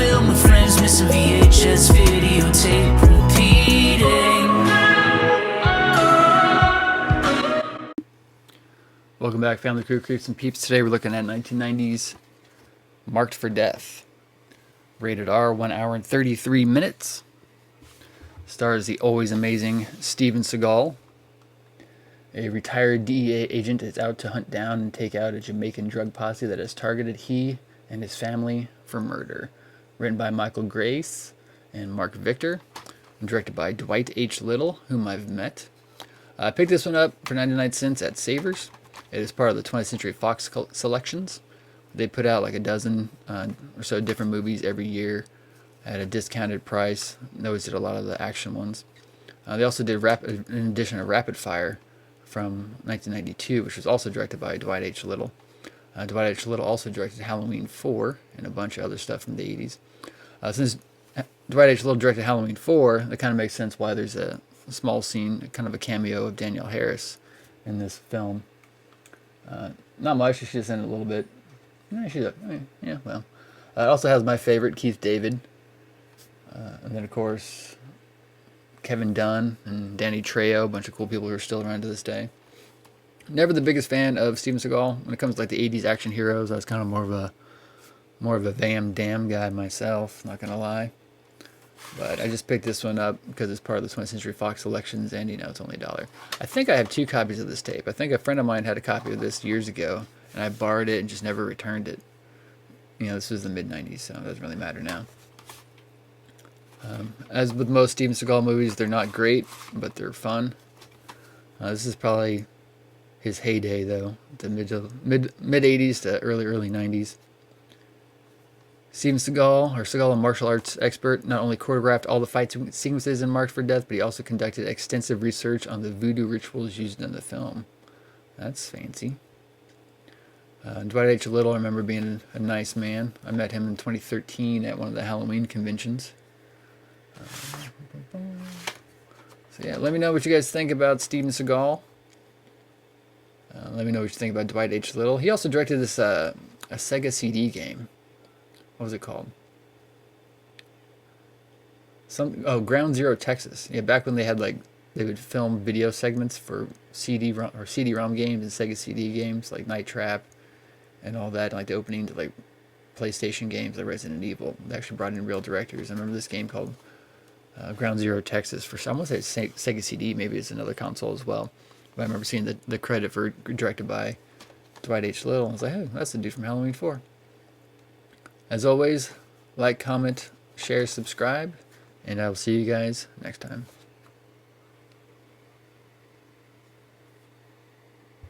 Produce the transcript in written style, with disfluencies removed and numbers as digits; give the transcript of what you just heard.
film with friends, missing VHS videotape repeating. Welcome back, Family Crew, Creeps and Peeps. Today we're looking at 1990s Marked for Death. Rated R, 1 hour and 33 minutes. Stars the always amazing Steven Seagal. A retired DEA agent is out to hunt down and take out a Jamaican drug posse that has targeted he and his family for murder. Written by Michael Grace and Mark Victor. And directed by Dwight H. Little, whom I've met. I picked this one up for 99 cents at Savers. It is part of the 20th Century Fox selections. They put out like a dozen or so different movies every year at a discounted price. They always did a lot of the action ones. They also did an edition of Rapid Fire from 1992, which was also directed by Dwight H. Little. Dwight H. Little also directed Halloween 4 and a bunch of other stuff from the 80s. Since Dwight H. Little directed Halloween 4, it kind of makes sense why there's a small scene, kind of a cameo of Danielle Harris in this film. Not much, she's just in it a little bit. Yeah, well. It also has my favorite, Keith David. And then, of course, Kevin Dunn and Danny Trejo, a bunch of cool people who are still around to this day. Never the biggest fan of Steven Seagal. When it comes to like the 80s action heroes, I was kind of more of a Van Damme guy myself, not gonna lie. But I just picked this one up because it's part of the 20th Century Fox selections, and it's only $1. I think I have 2 copies of this tape. I think a friend of mine had a copy of this years ago, and I borrowed it and just never returned it. This was the mid-90s, so it doesn't really matter now. As with most Steven Seagal movies, they're not great, but they're fun. This is probably his heyday, though, the mid-80s to early 90s. Steven Seagal, a martial arts expert, not only choreographed all the fight sequences in Marked for Death, but he also conducted extensive research on the voodoo rituals used in the film. That's fancy. Dwight H. Little, I remember being a nice man. I met him in 2013 at one of the Halloween conventions. So yeah, let me know what you guys think about Steven Seagal. Let me know what you think about Dwight H. Little. He also directed this a Sega CD game. What was it called? Ground Zero Texas. Yeah, back when they would film video segments for CD-ROM games and Sega CD games like Night Trap and all that, like the opening to like PlayStation games like Resident Evil. They actually brought in real directors. I remember this game called Ground Zero Texas for some. I want to say it's Sega CD. Maybe it's another console as well. But I remember seeing the credit for directed by Dwight H. Little. I was like, hey, that's the dude from Halloween 4. As always, like, comment, share, subscribe, and I will see you guys next time.